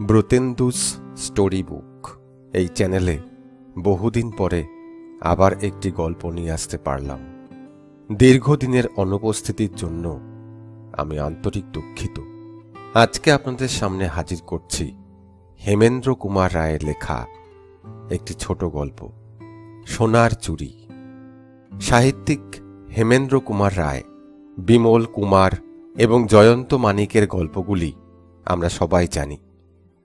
ব্রতেন্দুস story book এই চ্যানেলে বহুদিন পরে আবার একটি গল্প নিয়ে আসতে পারলাম। দীর্ঘদিনের অনুপস্থিতির জন্য আমি আন্তরিক দুঃখিত। আজকে আপনাদের সামনে হাজির করছি হেমেন্দ্র কুমার রায়ের লেখা একটি ছোট গল্প, সোনার চুরি। সাহিত্যিক হেমেন্দ্র কুমার রায়, বিমল কুমার এবং জয়ন্ত মানিকের গল্পগুলি আমরা সবাই জানি।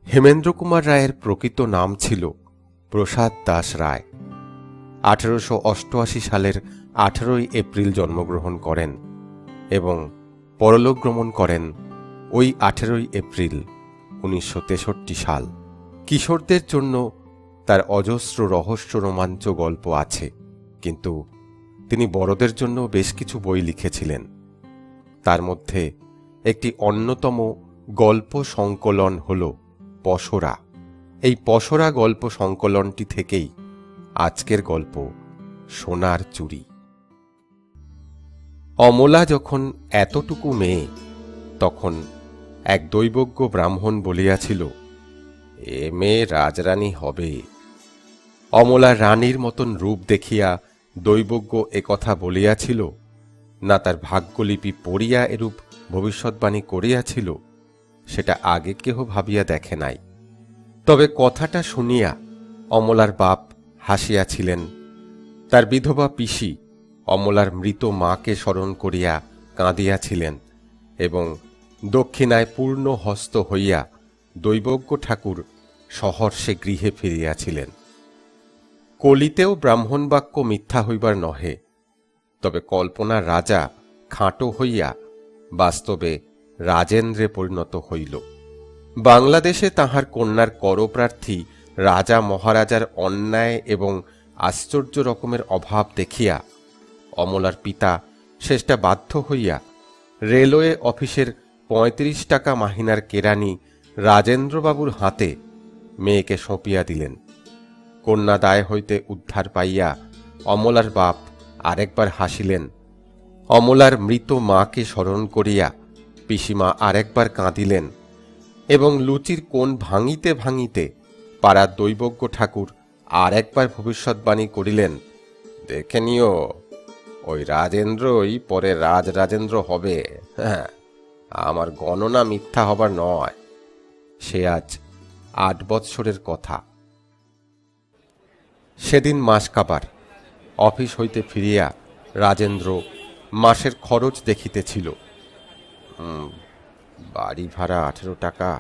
হেমেন্দ্র কুমার রায়ের প্রকৃত নাম ছিল প্রসাদ দাস রায়। 1888 সালের 18 এপ্রিল জন্মগ্রহণ করেন এবং পরলোক গমন করেন ওই 18 এপ্রিল 1963 সাল। কিশোরদের জন্য তার অজস্র রহস্য রোমাঞ্চ গল্প আছে, কিন্তু তিনি বড়দের জন্য বেশ কিছু বই লিখেছিলেন। তার মধ্যে একটি অন্যতম গল্প সংকলন হল পসরা। এই পসরা গল্প সংকলনটি থেকেই আজকের গল্প সোনার চুরি। অমলা যখন এতটুকু মেয়ে, তখন এক দৈবজ্ঞ ব্রাহ্মণ বলিয়াছিল, এ মেয়ে রাজরানী হবে। অমলা রানীর মতন রূপ দেখিয়া দৈবজ্ঞ একথা বলিয়াছিল, না তার ভাগ্যলিপি পড়িয়া এরূপ ভবিষ্যৎবাণী করিয়াছিল, সেটা আগে কেহ ভাবিয়া দেখে নাই। তবে কথাটা শুনিয়া অমলার বাপ হাসিয়াছিলেন। তার বিধবা পিসি অমলার মৃত মাকে স্মরণ করিয়া কাঁদিয়াছিলেন এবং দক্ষিণায় পূর্ণ হস্ত হইয়া দৈবজ্ঞ ঠাকুর সহর্ষে গৃহে ফিরিয়াছিলেন। কলিতেও ব্রাহ্মণ বাক্য মিথ্যা হইবার নহে, তবে কল্পনার রাজা খাঁটো হইয়া বাস্তবে রাজেন্দ্রে পরিণত হইল। বাংলাদেশে তাহার কন্যার করপ্রার্থী রাজা মহারাজার অন্যায় এবং আশ্চর্য রকমের অভাব দেখিয়া অমলার পিতা শেষটা বাধ্য হইয়া রেলওয়ে অফিসের 35 টাকা মাহিনার কেরানি রাজেন্দ্রবাবুর হাতে মেয়েকে সঁপিয়া দিলেন। কন্যা দায় হইতে উদ্ধার পাইয়া অমলার বাপ আরেকবার হাসিলেন। অমলার মৃত মাকে স্মরণ করিয়া পিসিমা আরেকবার কাঁদিলেন এবং লুচির কোণ ভাঙিতে ভাঙিতে পাড়ার দৈবজ্ঞ ঠাকুর আর একবার ভবিষ্যৎবাণী করিলেন, দেখে নিও, ওই রাজেন্দ্রই পরে রাজেন্দ্র হবে। হ্যাঁ, আমার গণনা মিথ্যা হবার নয়। সে আজ 8 বৎসরের কথা। সেদিন মাস কাবার অফিস হইতে ফিরিয়া রাজেন্দ্র মাসের খরচ দেখিতেছিল। বাড়ি ভাড়া 18 টাকা,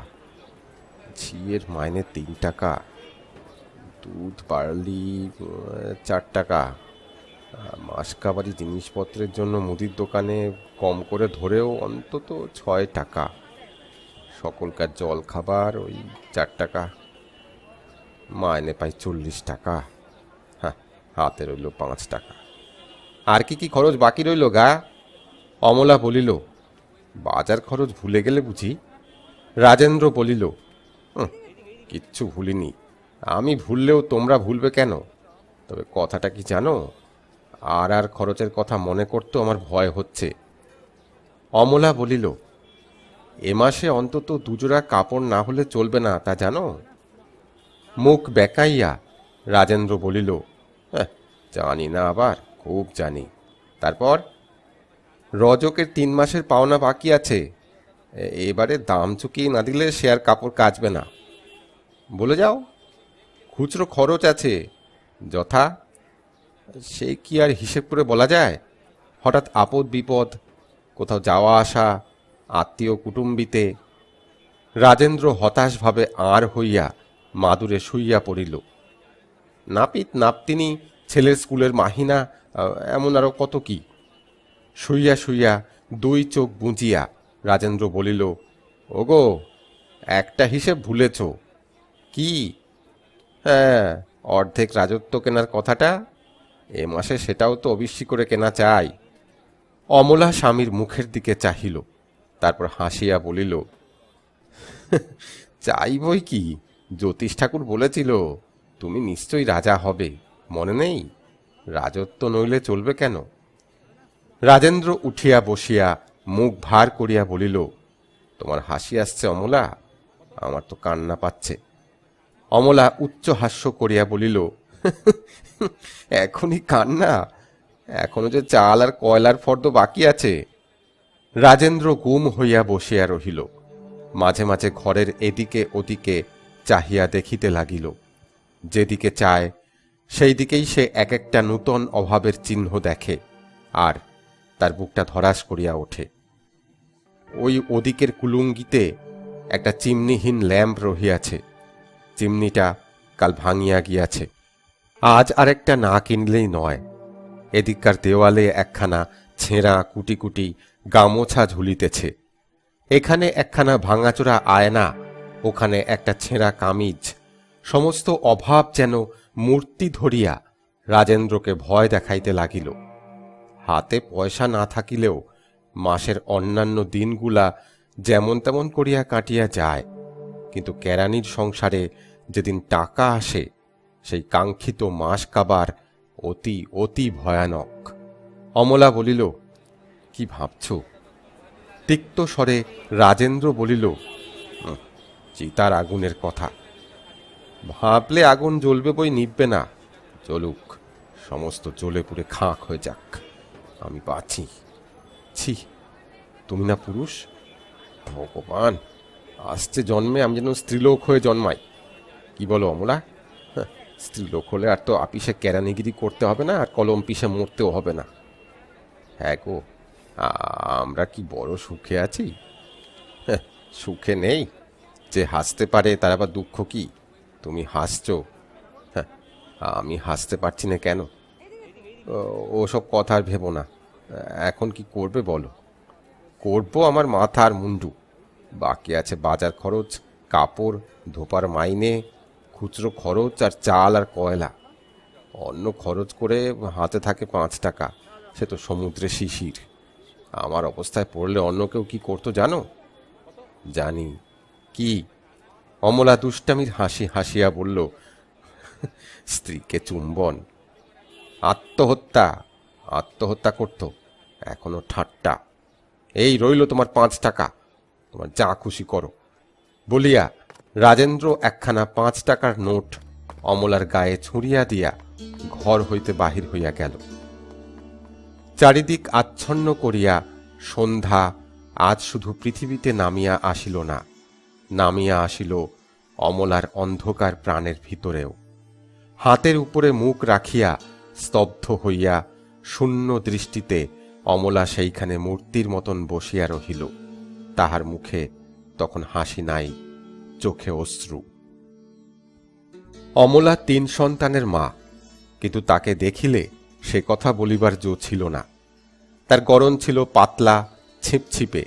ঝিয়ের মাইনে 3 টাকা, দুধ বাড়লি 4 টাকা, মাসকাবারি জিনিসপত্রের জন্য মুদির দোকানে কম করে ধরেও অন্তত 6 টাকা, সকলকার জল খাবার ওই 4 টাকা, মাইনে পাই 40 টাকা, হ্যাঁ, হাতে রইল 5 টাকা। আর কি কি খরচ বাকি রইল গা? অমলা বলিল, বাজার খরচ ভুলে গেলে বুঝি? রাজেন্দ্র বলিল, কিচ্ছু ভুলিনি। আমি ভুললেও তোমরা ভুলবে কেন? তবে কথাটা কি জানো, আর খরচের কথা মনে করতেও আমার ভয় হচ্ছে। অমলা বলিল, এ মাসে অন্তত 2 জোড়া কাপড় না হলে চলবে না, তা জানো? মুখ বেঁকাইয়া রাজেন্দ্র বলিল, জানি না, আবার খুব জানি। তারপর রজকের 3 মাসের পাওনা বাকি আছে, এবারে দাম চুকিয়ে না দিলে সে আর কাপড় কাচবে না। বলে যাও। খুচরো খরচ আছে যথা, সে কি আর হিসেব করে বলা যায়? হঠাৎ আপদ বিপদ, কোথাও যাওয়া আসা, আত্মীয় কুটুম্বিতে। রাজেন্দ্র হতাশভাবে আর হইয়া মাদুরে শুইয়া পড়িল। নাপিত নাপতিনি, ছেলের স্কুলের মাহিনা, এমন আরো কত কি। শুইয়া শুইয়া 2 চোখ বুঁজিয়া রাজেন্দ্র বলিল, ওগো, একটা হিসেব ভুলেছ। কি? হ্যাঁ, অর্ধেক রাজত্ব কেনার কথাটা। এ মাসে সেটাও তো অবশ্যই করে কেনা চাই। অমলা স্বামীর মুখের দিকে চাহিল, তারপর হাসিয়া বলিল, চাইবই কি, জ্যোতিষ ঠাকুর বলেছিল তুমি নিশ্চয়ই রাজা হবে, মনে নেই? রাজত্ব নইলে চলবে কেন? রাজেন্দ্র উঠিয়া বসিয়া মুখ ভার করিয়া বলিল, তোমার হাসি আসছে অমলা? আমার তো কান্না পাচ্ছে। অমলা উচ্চ হাস্য করিয়া বলিল, এখনই কান্না? এখনো যে চাল আর কয়লার ফর্দ বাকি আছে। রাজেন্দ্র গুম হইয়া বসিয়া রহিল। মাঝে মাঝে ঘরের এদিকে ওদিকে চাহিয়া দেখিতে লাগিল। যেদিকে চায় সেই দিকেই সে এক একটা নূতন অভাবের চিহ্ন দেখে, আর তার বুকটা ধরাস করিয়া ওঠে। ওই ওদিকের কুলুঙ্গিতে একটা চিমনিহীন ল্যাম্প রহিয়াছে। চিমনিটা কাল ভাঙিয়া গিয়াছে, আজ আর একটা না কিনলেই নয়। এদিককার দেওয়ালে একখানা ছেঁড়া কুটি কুটি গামোছা ঝুলিতেছে। এখানে একখানা ভাঙাচোরা আয়না, ওখানে একটা ছেঁড়া কামিজ। সমস্ত অভাব যেন মূর্তি ধরিয়া রাজেন্দ্রকে ভয় দেখাইতে লাগিল। হাতে পয়সা না থাকিলেও মাসের অন্যান্য দিনগুলা যেমন তেমন করিয়া কাটিয়া যায়, কিন্তু কেরানির সংসারে যেদিন টাকা আসে সেই কাঙ্ক্ষিত মাস কাবার অতি অতি ভয়ানক। অমলা বলিল, কি ভাবছ? তিক্ত স্বরে রাজেন্দ্র বলিল, চিতার আগুনের কথা। ভাবলে আগুন জ্বলবে বই নিববে না। জ্বলুক, সমস্ত জ্বলে পুড়ে খাঁক হয়ে যাক, আমি বাঁচি। ছি, তুমি না পুরুষ? ভগবান, আসছে জন্মে আমি যেন স্ত্রীলোক হয়ে জন্মাই। কি বলো অমলা? স্ত্রীলোক হলে আর তো আপিসে কেরানিগিরি করতে হবে না, আর কলম পিসে মরতেও হবে না। হ্যাঁ গো, আমরা কি বড় সুখে আছি? সুখে নেই। যে হাসতে পারে তার আবার দুঃখ কি? তুমি হাসছ, আমি হাসতে পারছি না কেন? ওসব কথা আর ভেবো না। এখন কি করবে বলো? করবো আমার মাথা আর মুন্ডু। বাকি আছে বাজার খরচ, কাপড় ধোপার মাইনে, খুচরো খরচ, আর চাল আর কয়লা। অন্য খরচ করে হাতে থাকে 5 টাকা, সে তো সমুদ্রে শিশির। আমার অবস্থায় পড়লে অন্য কেউ কি করতো জানো? জানি। কি? অমলা দুষ্টামির হাসি হাসিয়া বলল, স্ত্রীকে চুম্বন। আত্মহত্যা? আত্মহত্যা করত? এখনো ঠাট্টা। এই রইল তোমার 5 টাকা, তোমার যা খুশি করো। বলিয়া রাজেন্দ্র একখানা 5 টাকার নোট অমলার গায়ে ছুঁড়িয়া দিয়া ঘর হইতে বাহির হইয়া গেল। চারিদিক আচ্ছন্ন করিয়া সন্ধ্যা আজ শুধু পৃথিবীতে নামিয়া আসিল না, নামিয়া আসিল অমলার অন্ধকার প্রাণের ভিতরেও। হাতের উপরে মুখ রাখিয়া স্তব্ধ হইয়া শূন্য দৃষ্টিতে অমলা সেইখানে মূর্তির মতন বসিয়া রহিল। তাহার মুখে তখন হাসি নাই, চোখে অশ্রু। অমলা 3 সন্তানের মা, কিন্তু তাকে দেখিলে সে কথা বলিবার জো ছিল না। তার গড়ন ছিল পাতলা, ছিপছিপে,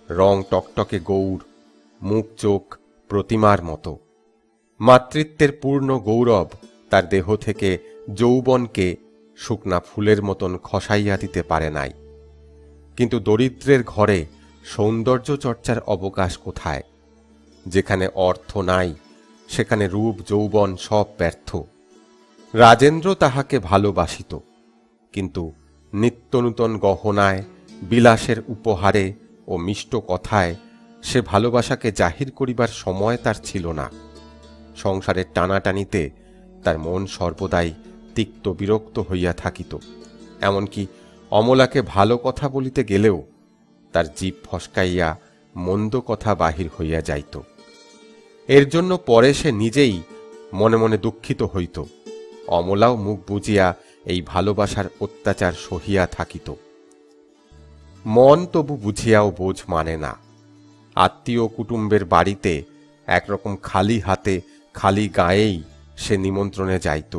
রং টকটকে গৌর, মুখ চোখ প্রতিমার মতো। মাতৃত্বের পূর্ণ গৌরব তার দেহ থেকে যৌবনকে শুকনা ফুলের মতন খসাইয়া দিতে পারে নাই। কিন্তু দরিদ্রের ঘরে সৌন্দর্য চর্চার অবকাশ কোথায়? যেখানে অর্থ নাই সেখানে রূপ যৌবন সব ব্যর্থ। রাজেন্দ্র তাহাকে ভালোবাসিত, কিন্তু নিত্যনূতন গহনায়, বিলাসের উপহারে ও মিষ্ট কথায় সে ভালোবাসাকে জাহির করিবার সময় তার ছিল না। সংসারের টানাটানিতে তার মন সর্বদাই তিক্ত বিরক্ত হইয়া থাকিত। এমনকি অমলাকে ভালো কথা বলিতে গেলেও তার জিভ ফসকাইয়া মন্দ কথা বাহির হইয়া যাইত। এর জন্য পরে সে নিজেই মনে মনে দুঃখিত হইত। অমলাও মুখ বুজিয়া এই ভালোবাসার অত্যাচার সহিয়া থাকিত। মন তবু বুঝিয়াও বোঝ মানে না। আত্মীয় কুটুম্বের বাড়িতে একরকম খালি হাতে খালি গায়েই সে নিমন্ত্রণে যাইত।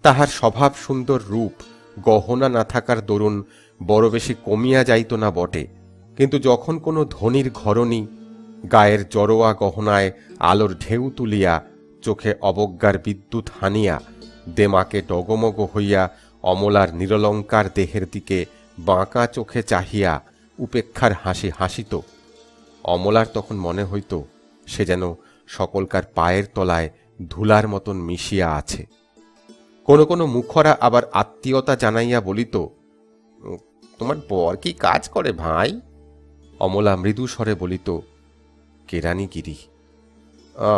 তাহার স্বভাব সুন্দর রূপ গহনা না থাকার দরুন বড় বেশি কমিয়া যাইত না বটে, কিন্তু যখন কোনো ধনীর ঘরণী গায়ের জড়োয়া গহনায় আলোর ঢেউ তুলিয়া চোখে অবজ্ঞার বিদ্যুৎ হানিয়া দেমাকে ডগমগ হইয়া অমলার নিরলঙ্কার দেহের দিকে বাঁকা চোখে চাহিয়া উপেক্ষার হাসি হাসিত, অমলার তখন মনে হইত সে যেন সকলকার পায়ের তলায় ধুলার মতন মিশিয়া আছে। কোনো কোনো মুখরা আবার আত্মীয়তা জানাইয়া বলিত, তোমার বর কি কাজ করে ভাই? অমলা মৃদু স্বরে বলিত, কেরানিগিরি। আ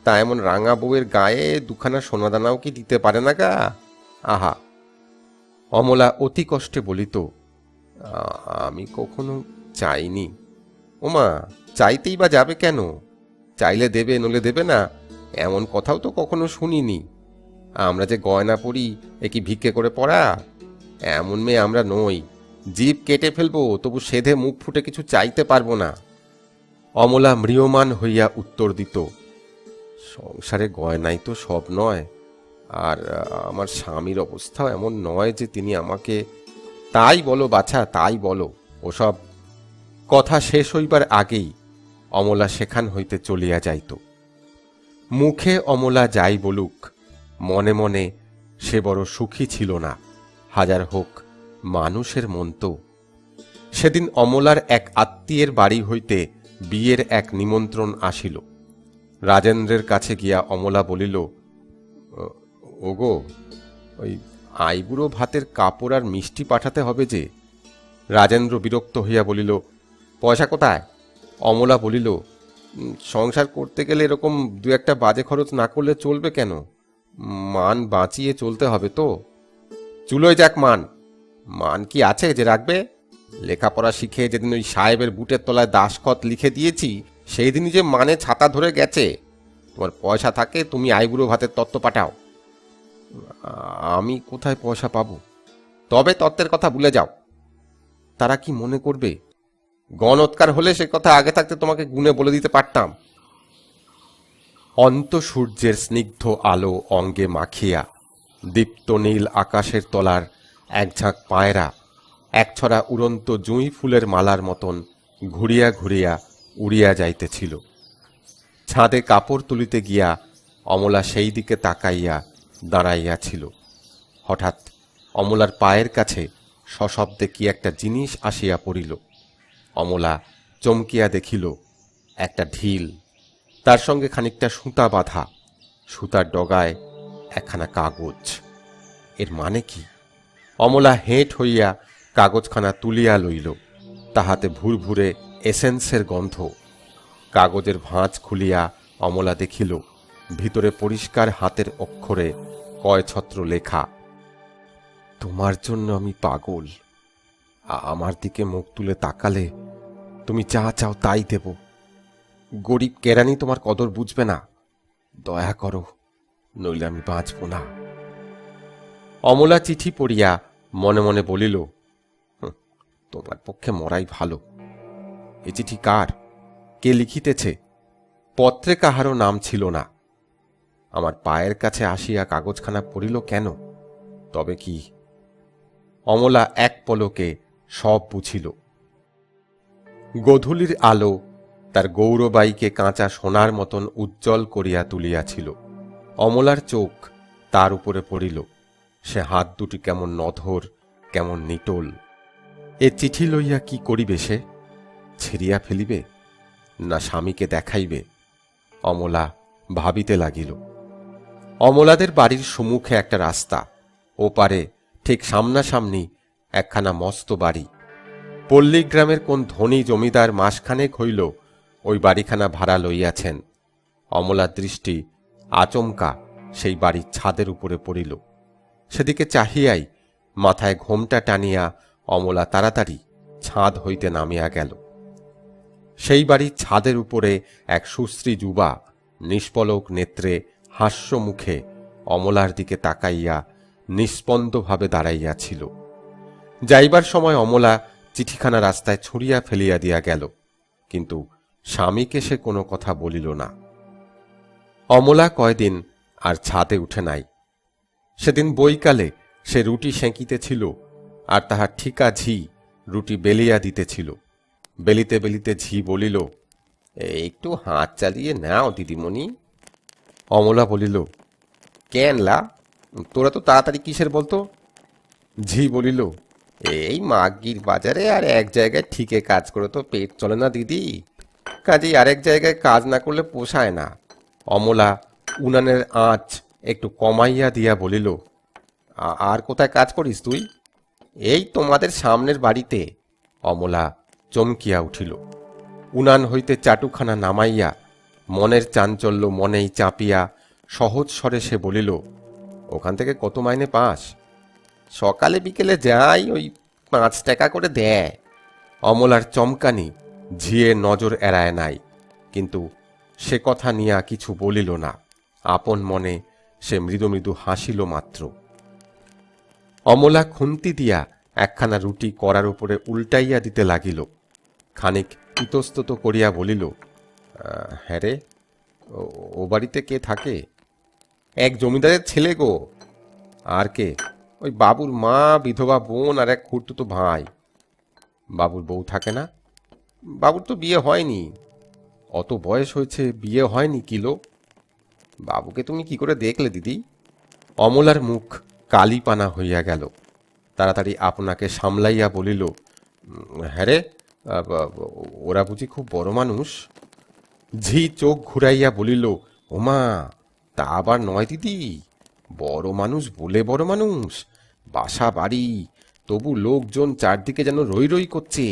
তা এমন রাঙা বউয়ের গায়ে দুখানা সোনাদানাও কি দিতে পারে না গা? আহা! অমলা অতি কষ্টে বলিত, আমি কখনো চাইনি। ওমা, চাইতেই বা যাবে কেন? চাইলে দেবে, নলে দেবে না, এমন কথাও তো কখনো শুনিনি। আমরা যে গয়না পরি, এ কি ভিক্ষে করে পড়া? এমন মেয়ে আমরা নই। জিভ কেটে ফেলবো, তবু সেধে মুখ ফুটে কিছু চাইতে পারবো না। অমলা ম্রিয়মাণ হইয়া উত্তর দিত, সংসারে গয়নাই তো সব নয়। আর আমার স্বামীর অবস্থাও এমন নয় যে তিনি আমাকে। তাই বলো বাছা, তাই বলো। ওসব কথা শেষ হইবার আগেই অমলা সেখান হইতে চলিয়া যাইত। মুখে অমলা যাই বলুক, মনে মনে সে বড় সুখী ছিল না। হাজার হোক মানুষের মন তো। সেদিন অমলার এক আত্মীয়ের বাড়ি হইতে বিয়ের এক নিমন্ত্রণ আসিল। রাজেন্দ্রের কাছে গিয়া অমলা বলিল, ওগো, ওই আইবুড়ো ভাতের কাপড় আর মিষ্টি পাঠাতে হবে যে। রাজেন্দ্র বিরক্ত হইয়া বলিল, পয়সা কোথায়? অমলা বলিল, সংসার করতে গেলে এরকম দু একটা বাজে খরচ না করলে চলবে কেন? মান বাঁচিয়ে চলতে হবে তো। চুলোয় যাক মান। মান কি আছে যে রাখবে? লেখাপড়া শিখে যেদিন ওই সাহেবের বুটের তলায় দাসখত লিখে দিয়েছি, সেই দিনই যে মানে ছাতা ধরে গেছে। তোমার পয়সা থাকে, তুমি আইবুড়ো ভাতের তত্ত্ব পাঠাও। আমি কোথায় পয়সা পাবো? তবে তত্ত্বের কথা ভুলে যাও। তারা কি মনে করবে? গণৎকার হলে সে কথা আগে থাকতে তোমাকে গুণে বলে দিতে পারতাম। অন্ত সূর্যের স্নিগ্ধ আলো অঙ্গে মাখিয়া দীপ্ত নীল আকাশের তলার এক ঝাঁক পায়রা একছড়া উড়ন্ত জুঁই ফুলের মালার মতন ঘুরিয়া ঘুরিয়া উড়িয়া যাইতেছিল। ছাদে কাপড় তুলিতে গিয়া অমলা সেই দিকে তাকাইয়া দাঁড়াইয়াছিল। হঠাৎ অমলার পায়ের কাছে সশব্দে কি একটা জিনিস আসিয়া পড়িল। অমলা চমকিয়া দেখিল একটা ঢিল, তার সঙ্গে খানিকটা সুতা বাঁধা। সুতার ডগায় একখানা কাগজ। এর মানে কি? অমলা হেঁট হইয়া কাগজখানা তুলিয়া লইল। তাহাতে ভুরভুরে এসেন্সের গন্ধ। কাগজের ভাঁজ খুলিয়া অমলা দেখিল ভিতরে পরিষ্কার হাতের অক্ষরে কয়ছত্র লেখা, তোমার জন্য আমি পাগল। আমার দিকে মুখ তুলে তাকালে তুমি যা চাও তাই দেব। গরিব কেরানি তোমার কদর বুঝবে না। দয়া করো, নইলে আমি বাঁচব না। অমলা চিঠি পড়িয়া মনে মনে বলিল, তোমার পক্ষে মরাই ভালো। এ চিঠি কার? কে লিখিতেছে? পত্রে কাহারও নাম ছিল না। আমার পায়ের কাছে আসিয়া কাগজখানা পড়িল কেন? তবে কি? অমলা এক পলকে সব বুঝিল। গোধূলির আলো তার গৌরবাইকে কাঁচা সোনার মতন উজ্জ্বল করিয়া তুলিয়াছিল। অমলার চোখ তার উপরে পড়িল। সে হাত দুটি কেমন নধর, কেমন নিটোল। এ চিঠি লইয়া কি করিবে সে? ছিঁড়িয়া ফেলিবে, না স্বামীকে দেখাইবে? অমলা ভাবিতে লাগিল। অমলাদের বাড়ির সম্মুখে একটা রাস্তা, ওপারে ঠিক সামনাসামনি একখানা মস্ত বাড়ি। পল্লীগ্রামের কোন ধনী জমিদার মাসখানেক হইল ওই বাড়িখানা ভাড়া লইয়াছেন। অমলার দৃষ্টি আচমকা সেই বাড়ির ছাদের উপরে পড়িল। সেদিকে চাহিয়াই মাথায় ঘোমটা টানিয়া অমলা তাড়াতাড়ি ছাদ হইতে নামিয়া গেল। সেই বাড়ির ছাদের উপরে এক সুশ্রী যুবা নিষ্পলক নেত্রে হাস্য মুখে অমলার দিকে তাকাইয়া নিস্পন্দভাবে দাঁড়াইয়াছিল। যাইবার সময় অমলা চিঠিখানা রাস্তায় ছুঁড়িয়া ফেলিয়া দিয়া গেল, কিন্তু স্বামীকে সে কোনো কথা বলিল না। অমলা কয়দিন আর ছাদে উঠে নাই। সেদিন বৈকালে সে রুটি সেঁকিতেছিল, আর তাহার ঠিকা ঝি রুটি বেলিয়া দিতেছিল। বেলিতে বেলিতে ঝি বলিল, একটু হাত চালিয়ে নাও দিদিমণি। অমলা বলিল, কেনলা, তোরা তো তাড়াতাড়ি কিসের বলতো? ঝি বলিল, এই মাগির বাজারে আর এক জায়গায় ঠিকে কাজ করে তো পেট চলে না দিদি, কাজেই আরেক জায়গায় কাজ না করলে পোষায় না। অমলা উনানের আঁচ একটু কমাইয়া দিয়া বলিল, আর কোথায় কাজ করিস তুই? এই তোমাদের সামনের বাড়িতে। অমলা চমকিয়া উঠিল। উনান হইতে চাটুখানা নামাইয়া মনের চাঞ্চল্য মনেই চাপিয়া সহজ স্বরে সে বলিল, ওখান থেকে কত মাইনে পাস? সকালে বিকেলে যাই, ওই 5 টাকা করে দেয়। অমলার চমকানি ঝিয়ে নজর এড়ায় নাই, কিন্তু সে কথা নিয়া কিছু বলিল না। আপন মনে সে মৃদু মৃদু হাসিল মাত্র। অমলা খুন্তি দিয়া একখানা রুটি করার উপরে উল্টাইয়া দিতে লাগিল। খানিক ইতস্তত করিয়া বলিল, হ্যাঁ রে, ও বাড়িতে কে থাকে? এক জমিদারের ছেলে গো। আর কে? ওই বাবুর মা, বিধবা বোন আর এক খুড়তুতো ভাই। বাবুর বউ থাকে না? বাবুর তো বিয়ে হয়নি। অত বয়স হয়েছে, বিয়ে হয়নি কিলো? বাবুকে তুমি কি করে দেখলে দিদি? অমলার মুখ কালিপানা হইয়া গেল। তাড়াতাড়ি আপনাকে সামলাইয়া বলিল, হ্যাঁ রে, ওরা বুঝি খুব বড় মানুষ? ঝি চোখ ঘুরাইয়া বলিল, ওমা, তা আবার নয় দিদি। বড় মানুষ বলে বড় মানুষ, বাসা বাড়ি, তবু লোকজন চারদিকে যেন রই রই করছে।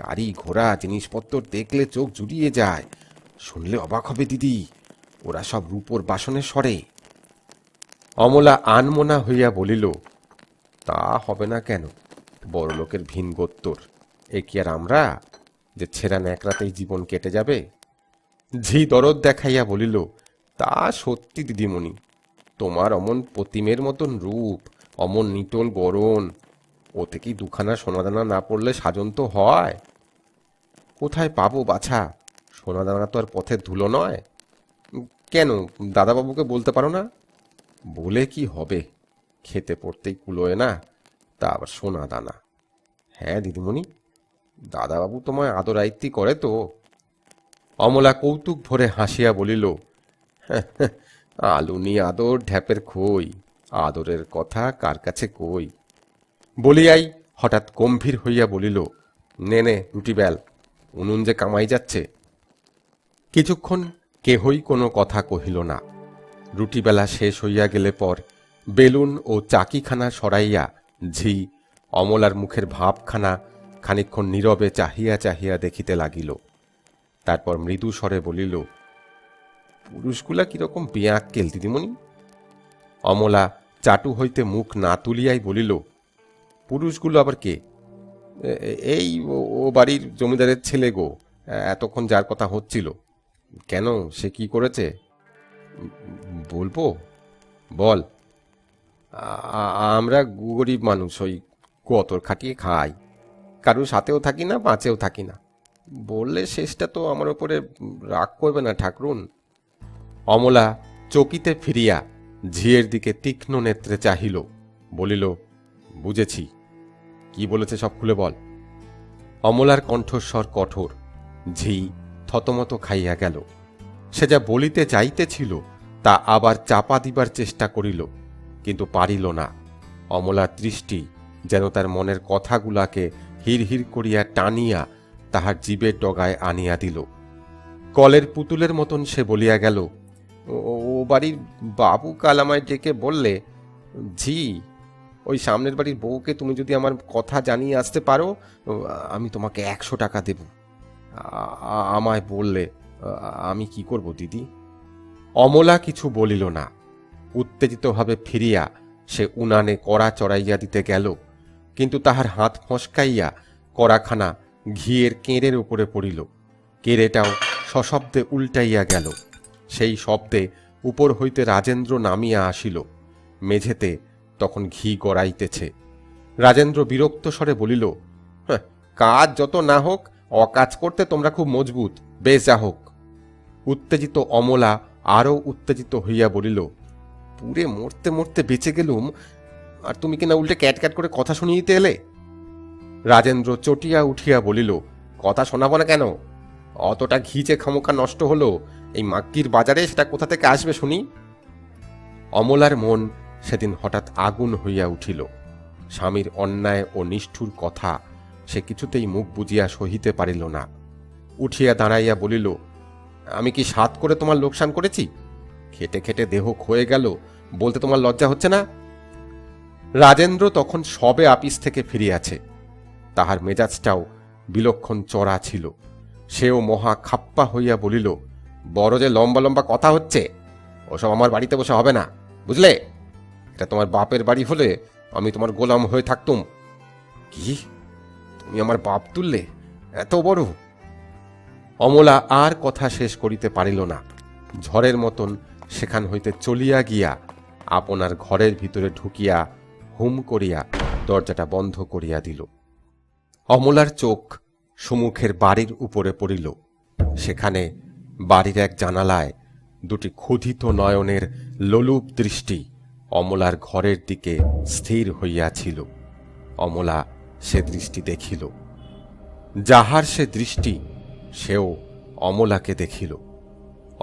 গাড়ি ঘোড়া জিনিসপত্র দেখলে চোখ জুড়িয়ে যায়। শুনলে অবাক হবে দিদি, ওরা সব রূপোর বাসনে সরে। অমলা আনমনা হইয়া বলিল, তা হবে না কেন? বড় লোকের ভিন গোত্তর, এ কি আর আমরা যে ছেঁড়া ন্যাকড়াতেই জীবন কেটে যাবে? ঝি দরদ দেখাইয়া বলিল, তা সত্যি দিদিমণি, তোমার অমন প্রতিমের মতন রূপ, অমন নিটোল গড়ন, ওতে কি দুখানা সোনাদানা না পড়লে সাজন তো হয়? কোথায় পাবো বাছা? সোনাদানা তো আর পথের ধুলো নয়। কেন, দাদাবাবুকে বলতে পারো না? বলে কি হবে, খেতে পড়তেই কুলোয় না, তা আবার সোনাদানা। হ্যাঁ দিদিমণি, দাদাবাবু তোমায় আদর আয়ত্তি করে তো? অমলা কৌতুক ভরে হাসিয়া বলিল, আলুনি আদর ঢ্যাপের খই, আদরের কথা কার কাছে কই। বলিয়াই হঠাৎ গম্ভীর হইয়া বলিল, নে নে রুটি বেল, উনুন যে কামাই যাচ্ছে। কিছুক্ষণ কেহই কোনো কথা কহিল না। রুটি বেলা শেষ হইয়া গেলে পর বেলুন ও চাকিখানা সরাইয়া ঝি অমলার মুখের ভাবখানা খানিকক্ষণ নীরবে চাহিয়া চাহিয়া দেখিতে লাগিল। তারপর মৃদু স্বরে বলিল, পুরুষগুলা কিরকম বেয়াক্কেল দিদিমণি? অমলা চাটু হইতে মুখ না তুলিয়াই বলিল, পুরুষগুলো আবার কে? এই ও বাড়ির জমিদারের ছেলে গো, এতক্ষণ যার কথা হচ্ছিল। কেন, সে কি করেছে? বলবো? বল। আমরা গরিব মানুষ, ওই গতর খাটিয়ে খাই, কারোর সাথেও থাকি না, বাঁচেও থাকি না। বললে শেষটা তো আমার ওপরে রাগ করবে না ঠাকরুন? অমলা চকিতে ফিরিয়া ঝিয়ের দিকে তীক্ষ্ণ নেত্রে চাহিল, বলিল, বুঝেছি। কি বলেছে সব খুলে বল। অমলার কণ্ঠস্বর কঠোর। ঝি থতমত খাইয়া গেল। সে যা বলিতে চাইতেছিল তা আবার চাপা দিবার চেষ্টা করিল, কিন্তু পারিল না। অমলার দৃষ্টি যেন তার মনের কথাগুলাকে হির হির করিয়া টানিয়া তাহার জিবের ডগায় আনিয়া দিল। কলের পুতুলের মতন সে বলিয়া গেল, ও বাড়ির বাবু কাল আমায় ডেকে বললে, ঝি, ওই সামনের বাড়ির বউকে তুমি যদি আমার কথা জানিয়ে আসতে পারো, আমি তোমাকে 100 টাকা দেব। আমায় বললে, আমি কি করব দিদি? অমলা কিছু বলিল না। উত্তেজিতভাবে ফিরিয়া সে উনানে কড়া চড়াইয়া দিতে গেল, কিন্তু তাহার হাত ফসকাইয়া কড়াখানা ঘিয়ের কেঁড়ের উপরে পড়িল। কেড়েটাও সশব্দে উল্টাইয়া গেল। সেই শব্দে উপর হইতে রাজেন্দ্র নামিয়া আসিল। মেঝেতে তখন ঘি গড়াইতেছে। রাজেন্দ্র বিরক্ত স্বরে বলিল, কাজ যত না হোক, অকাজ করতে তোমরা খুব মজবুত, বেশ যা হোক। উত্তেজিত অমলা আরও উত্তেজিত হইয়া বলিল, পুরে মরতে মরতে বেঁচে গেলুম, আর তুমি কিনা উল্টে ক্যাট ক্যাট করে কথা শুনিয়ে দিতে এলে? রাজেন্দ্র চটিয়া উঠিয়া বলিল, কথা শোনাবো না কেন? অতটা ঘি যে খামোকা নষ্ট হলো, এই মাক্কির বাজারে সেটা কোথা থেকে আসবে শুনি? অমলার মন সেদিন হঠাৎ আগুন হইয়া উঠিল। স্বামীর অন্যায় ও নিষ্ঠুর কথা সে কিছুতেই মুখ বুজিয়া সহিতে পারিল না। উঠিয়া দাঁড়াইয়া বলিল, আমি কি সাধ করে তোমার লোকসান করেছি? খেটে খেটে দেহ ক্ষয়ে গেল, বলতে তোমার লজ্জা হচ্ছে না? রাজেন্দ্র তখন সবে আপিস থেকে ফিরিয়াছে। তাহার মেজাজটাও বিলক্ষণ চড়া ছিল। সেও মহা খাপ্পা হইয়া বলিল, বড় যে লম্বা লম্বা কথা হচ্ছে, ওসব আমার বাড়িতে বসে হবে না, বুঝলে? এটা তোমার বাপের বাড়ি হলে আমি তোমার গোলাম হয়ে থাকতুম। কি, তুমি আমার বাপ তুললে? এত বড়! অমলা আর কথা শেষ করিতে পারিল না। ঝড়ের মতন সেখান হইতে চলিয়া গিয়া আপনার ঘরের ভিতরে ঢুকিয়া হুম করিয়া দরজাটা বন্ধ করিয়া দিল। অমলার চোখ সম্মুখের বাড়ির উপরে পড়িল। সেখানে বাড়ির এক জানালায় দুটি ক্ষুধিত নয়নের লোলুপ দৃষ্টি অমলার ঘরের দিকে স্থির হইয়াছিল। অমলা সে দৃষ্টি দেখিল। যাহার সে দৃষ্টি, সেও অমলাকে দেখিল।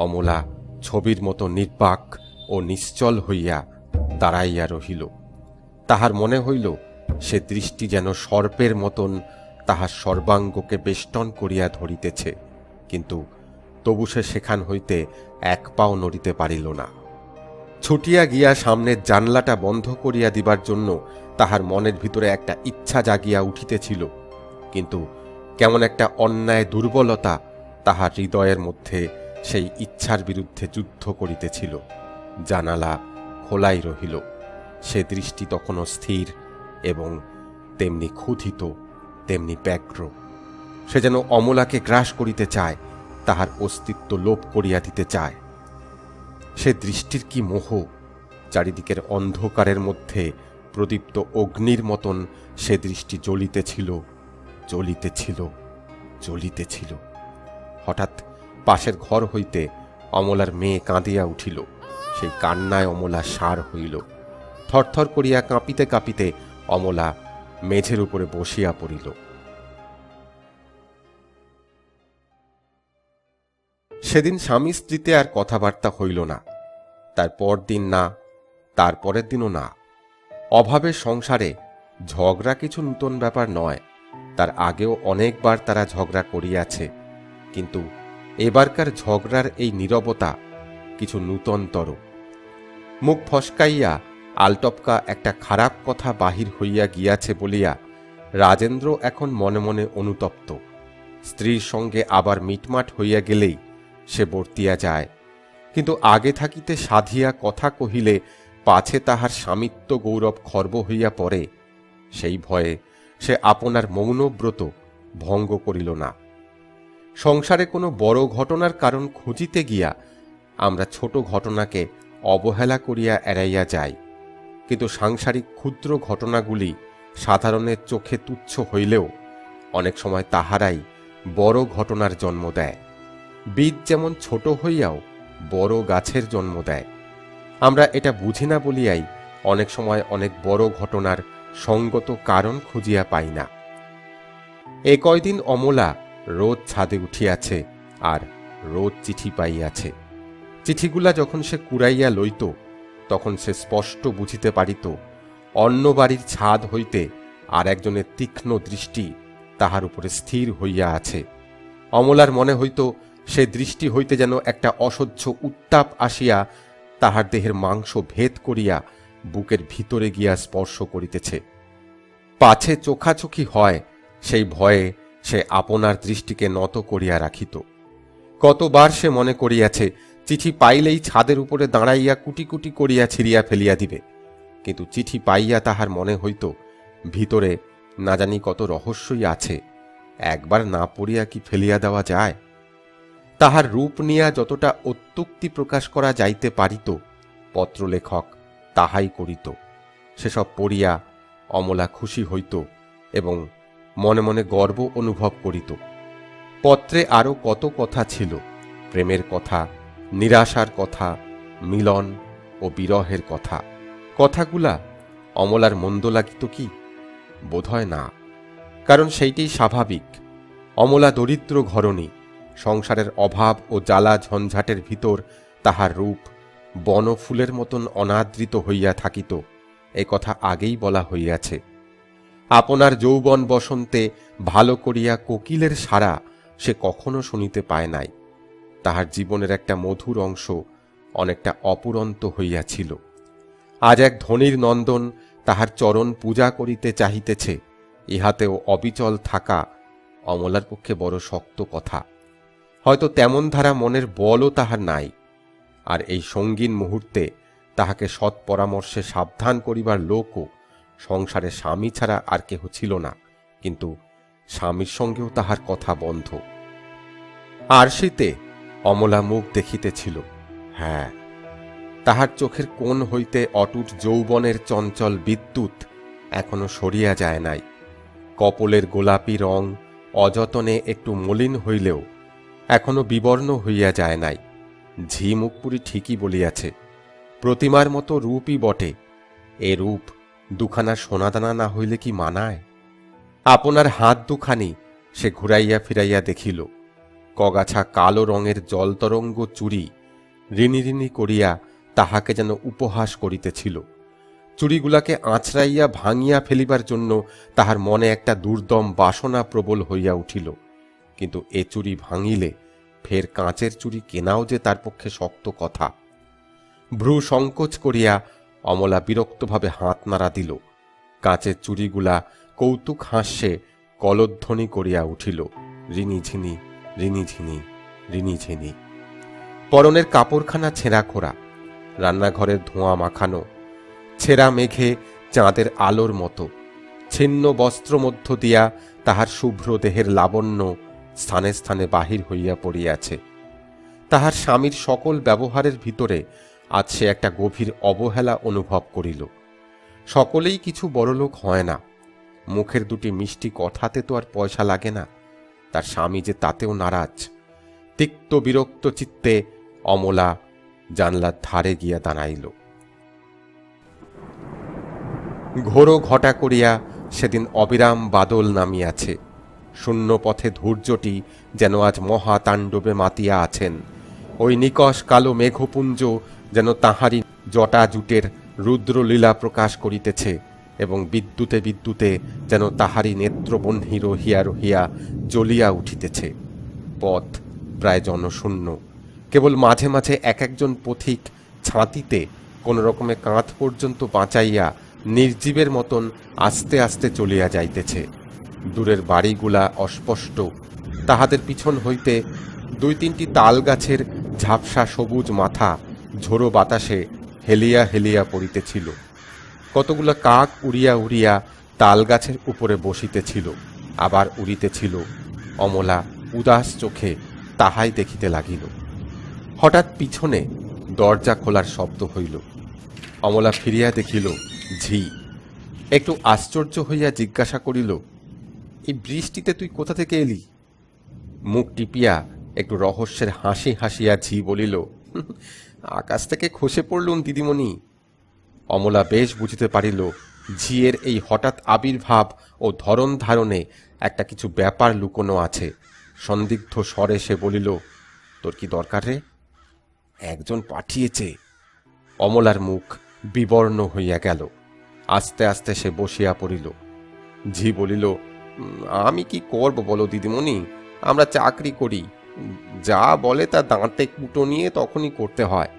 অমলা ছবির মতো নির্বাক ও নিশ্চল হইয়া দাঁড়াইয়া রহিল। তাহার মনে হইল সে দৃষ্টি যেন সর্পের মতন তাহার সর্বাঙ্গকে বেষ্টন করিয়া ধরিতেছে, কিন্তু তবু সে সেখান হইতে এক পাও নড়িতে পারিল না। ছুটিয়া গিয়া সামনের জানলাটা বন্ধ করিয়া দিবার জন্য তাহার মনের ভিতরে একটা ইচ্ছা জাগিয়া উঠিতেছিল, কিন্তু কেমন একটা অন্যায় দুর্বলতা তাহার হৃদয়ের মধ্যে সেই ইচ্ছার বিরুদ্ধে যুদ্ধ করিতেছিল। জানালা খোলাই রহিল। সে দৃষ্টি তখনও স্থির এবং তেমনি ক্ষুধিত, তেমনি ব্যগ্র। সে যেন অমলাকে গ্রাস করিতে চায়, তাহার অস্তিত্ব লোপ করিয়া দিতে চায়। সে দৃষ্টির কি মোহ! চারিদিকের অন্ধকারের মধ্যে প্রদীপ্ত অগ্নির মতন সে দৃষ্টি জ্বলিতেছিল, জ্বলিতেছিল, জ্বলিতেছিল। হঠাৎ পাশের ঘর হইতে অমলার মেয়ে কাঁদিয়া উঠিল। সেই কান্নায় অমলা সার হইল। থরথর করিয়া কাঁপিতে কাঁপিতে অমলা মেঝের উপরে বসিয়া পড়িল। সেদিন স্বামী স্ত্রীতে আর কথাবার্তা হইল না। তার পরদিন না, তার পরের দিনও না। অভাবের সংসারে ঝগড়া কিছু নূতন ব্যাপার নয়। তার আগেও অনেকবার তারা ঝগড়া করিয়াছে, কিন্তু এবারকার ঝগড়ার এই নীরবতা কিছু নূতনতর। মুখ ফসকাইয়া আলটপকা একটা খারাপ কথা বাহির হইয়া গিয়াছে বলিয়া রাজেন্দ্র এখন মনে মনে অনুতপ্ত। স্ত্রীর সঙ্গে আবার মিটমাট হইয়া গেলেই সে বর্তিয়া যায়, কিন্তু আগে থাকিতে সাধিয়া কথা কহিলে পাছে তাহার স্বামিত্ব গৌরব খর্ব হইয়া পড়ে, সেই ভয়ে সে আপনার মৌনব্রত ভঙ্গ করিল না। সংসারে কোনো বড় ঘটনার কারণ খুঁজিতে গিয়া আমরা ছোট ঘটনাকে অবহেলা করিয়া এড়াইয়া যাই, কিন্তু সাংসারিক ক্ষুদ্র ঘটনাগুলি সাধারণের চোখে তুচ্ছ হইলেও অনেক সময় তাহারাই বড় ঘটনার জন্ম দেয়। বীজ যেমন ছোট হইয়াও বড় গাছের জন্ম দেয়। আমরা এটা বুঝি না বলিয়াই অনেক সময় অনেক বড় ঘটনার সঙ্গত কারণ খুঁজিয়া পাই না। এ কয়দিন অমলা রোজ ছাদে উঠিয়াছে আর রোজ চিঠি পাইয়াছে। চিঠিগুলা যখন সে কুড়াইয়া লইত, তখন সে স্পষ্ট বুঝিতে পারিত অন্য বাড়ির ছাদ হইতে আর একজনের তীক্ষ্ণ দৃষ্টি তাহার উপরে স্থির হইয়া আছে। অমলার মনে হইত সে দৃষ্টি হইতে যেন একটা অসহ্য উত্তাপ আসিয়া তাহার দেহের মাংস ভেদ করিয়া বুকের ভিতরে গিয়া স্পর্শ করিতেছে। পাছে চোখাচোখি হয় সেই ভয়ে সে আপনার দৃষ্টিকে নত করিয়া রাখিত। কতবার সে মনে করিয়াছে চিঠি পাইলেই ছাদের উপরে দাঁড়াইয়া কুটি কুটি করিয়া ছিঁড়িয়া ফেলিয়া দিবে, কিন্তু চিঠি পাইয়া তাহার মনে হইত ভিতরে না জানি কত রহস্যই আছে, একবার না পড়িয়া কি ফেলিয়া দেওয়া যায়। তাহার রূপ নিয়া যতটা অত্যুক্তি প্রকাশ করা যাইতে পারিত, পত্রলেখক তাহাই করিত। সেসব পড়িয়া অমলা খুশি হইত এবং মনে মনে গর্ব অনুভব করিত। পত্রে আরও কত কথা ছিল, প্রেমের কথা, নিরাশার কথা, মিলন ও বিরহের কথা। কথাগুলা অমলার মন্দ লাগিত কি? বোধহয় না, কারণ সেইটাই স্বাভাবিক। অমলা দরিদ্র ঘরণী। সংসারের অভাব ও জ্বালা ঝঞ্ঝাটের ভিতর তাহার রূপ বনফুলের মতন অনাদৃত হইয়া থাকিত, এ কথা আগেই বলা হইয়াছে। আপনার যৌবন বসন্তে ভালো করিয়া কোকিলের সাড়া সে কখনো শুনিতে পায় নাই। তাহার জীবনের একটা মধুর অংশ অনেকটা অপুরন্ত হইয়াছিল। আজ এক ধনীর নন্দন তাহার চরণ পূজা করিতে চাহিতেছে, ইহাতেও অবিচল থাকা অমলার পক্ষে বড় শক্ত কথা। হয়তো তেমন ধারা মনের বলও তাহার নাই। আর এই সঙ্গীন মুহূর্তে তাহাকে সৎ পরামর্শে সাবধান করিবার লোকও সংসারে স্বামী ছাড়া আর কেহ ছিল না। কিন্তু স্বামীর সঙ্গেও তাহার কথা বন্ধ। আরশিতে অমলা মুখ দেখিতেছিল। হ্যাঁ, তাহার চোখের কোণ হইতে অটুট যৌবনের চঞ্চল বিদ্যুৎ এখনো সরিয়া যায় নাই। কপলের গোলাপি রং অযতনে একটু মলিন হইলেও এখনো বিবর্ণ হইয়া যায় নাই। ঝি মুখপুরি ঠিকই বলিয়াছে, প্রতিমার মতো রূপই বটে। এ রূপ দুখানা সোনাদানা না হইলে কি মানায়? আপনার হাত দুখানি সে ঘুরাইয়া ফিরাইয়া দেখিল। কগাছা কালো রঙের জলতরঙ্গ চুড়ি ঋণী ঋণী করিয়া তাহাকে যেন উপহাস করিতেছিল। চুড়িগুলাকে আঁচড়াইয়া ভাঙিয়া ফেলিবার জন্য তাহার মনে একটা দুর্দম বাসনা প্রবল হইয়া উঠিল। কিন্তু এ চুড়ি ভাঙিলে ফের কাঁচের চুড়ি কেনাও যে তার পক্ষে শক্ত কথা। ভ্রু সংকোচ করিয়া অমলা বিরক্তভাবে হাত নাড়া দিল। কাঁচের চুড়িগুলা কৌতুক হাস্যে কলধ্বনি করিয়া উঠিল, রিনিঝিনি রিনিঝিনি রিনিঝিনি। পরনের কাপড়খানা ছেঁড়া খোড়া, রান্নাঘরের ধোঁয়া মাখানো, ছেঁড়া মেঘে চাঁদের আলোর মতো। ছিন্ন বস্ত্র মধ্য দিয়া তাহার শুভ্র দেহের লাবণ্য স্থানে স্থানে বাহির হইয়া পড়িয়াছে। তাহার স্বামীর সকল ব্যবহারের ভিতরে আজ সে একটা গভীর অবহেলা অনুভব করিল। সকলেই কিছু বড়লোক হয় না, মুখের দুটি মিষ্টি কথাতে তো আর পয়সা লাগে না। তার স্বামী যে তাতেও নারাজ। তিক্ত বিরক্ত চিত্তে অমলা জানলার ধারে গিয়া দাঁড়াইল। ঘোর ঘটা করিয়া সেদিন অবিরাম বাদল নামিয়াছে। শূন্য পথে ধৈর্যটি যেন আজ মহাতাণ্ডবে মাতিয়া আছেন। ওই নিকষ কালো মেঘপুঞ্জ যেন তাহারই জটা জুটের রুদ্রলীলা প্রকাশ করিতেছে এবং বিদ্যুতে বিদ্যুতে যেন তাহারই নেত্রবহ্নি রহিয়া রহিয়া জ্বলিয়া উঠিতেছে। পথ প্রায় জনশূন্য, কেবল মাঝে মাঝে এক একজন পথিক ছাতিতে কোন রকমে কাঁধ পর্যন্ত বাঁচাইয়া নির্জীবের মতন আস্তে আস্তে চলিয়া যাইতেছে। দূরের বাড়িগুলা অস্পষ্ট, তাহাদের পিছন হইতে দুই তিনটি তাল গাছের ঝাপসা সবুজ মাথা ঝোড়ো বাতাসে হেলিয়া হেলিয়া পড়িতেছিল। কতগুলা কাক উড়িয়া উড়িয়া তাল গাছের উপরে বসিতেছিল, আবার উড়িতেছিল। অমলা উদাস চোখে তাহাই দেখিতে লাগিল। হঠাৎ পিছনে দরজা খোলার শব্দ হইল। অমলা ফিরিয়া দেখিল ঝি। একটু আশ্চর্য হইয়া জিজ্ঞাসা করিল, এই বৃষ্টিতে তুই কোথা থেকে এলি? মুখ টিপিয়া একটু রহস্যের হাসি হাসিয়া ঝি বলিল, আকাশ থেকে খসে পড়লুম দিদিমণি। অমলা বেশ বুঝিতে পারিল ঝিয়ের এই হঠাৎ আবির্ভাব ও ধরন ধারণে একটা কিছু ব্যাপার লুকোনো আছে। সন্দিগ্ধ স্বরে সে বলিল, তোর কি দরকার রে? একজন পাঠিয়েছে। অমলার মুখ বিবর্ণ হইয়া গেল। আস্তে আস্তে সে বসিয়া পড়িল। ঝি বলিল, আমি কি করব বলো দিদিমণি, আমরা চাকরি করি, যা বলে তা দাঁতে কুটো নিয়ে তখনই করতে হয়।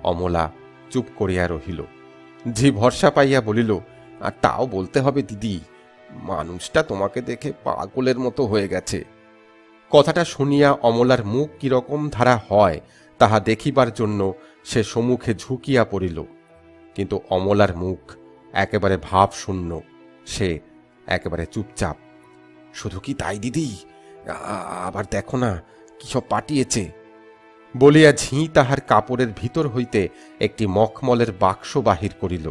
অমলা চুপ করিয়া রহিল। ঝি ভরসা পাইয়া বলিল, আর তাও বলতে হবে দিদি, মানুষটা তোমাকে দেখে পাগলের মতো হয়ে গেছে। কথাটা শুনিয়া অমলার মুখ কিরকম ধারা হয় তাহা দেখিবার জন্য সে সম্মুখে ঝুঁকিয়া পড়িল। কিন্তু অমলার মুখ একেবারে ভাব শূন্য, সে একেবারে চুপচাপ। শুধু কি তাই দিদি, আবার দেখো না কি সব পাঠিয়েছে বলিয়া ঝি তাহার কাপড়ের ভিতর হইতে একটি মখমলের বাক্স বাহির করিল।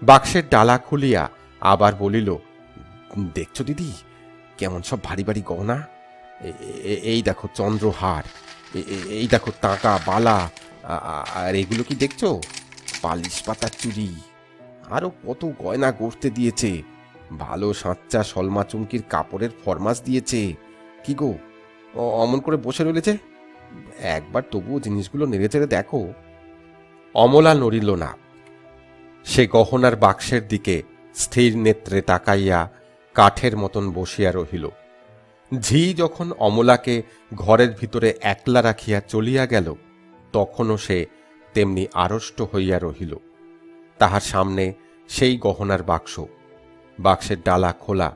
বাক্সের ডালা খুলিয়া আবার বলিল, দেখছো দিদি কেমন সব ভারী ভারী গহনা, এই দেখো চন্দ্রহার, এই দেখো তাঁকা বালা, আর এগুলো কি দেখছো পালিশ পাতার চুড়ি, আরো কত গয়না গড়তে দিয়েছে। ভালো সাঁচ্চা সলমা চুমকির কাপড়ের ফরমাস দিয়েছে। কি গো অমন করে বসে রইলেছে, একবার তবুও জিনিসগুলো নেড়ে চেড়ে দেখো। অমলা নড়িল না। সে গহনার বাক্সের দিকে স্থির নেত্রে তাকাইয়া কাঠের মতন বসিয়া রহিল। ঝি যখন অমলাকে ঘরের ভিতরে একলা রাখিয়া চলিয়া গেল, তখনও সে তেমনি আড়ষ্ট হইয়া রহিল। তাহার সামনে সেই গহনার বাক্স, বাক্সের ডালা খোলা,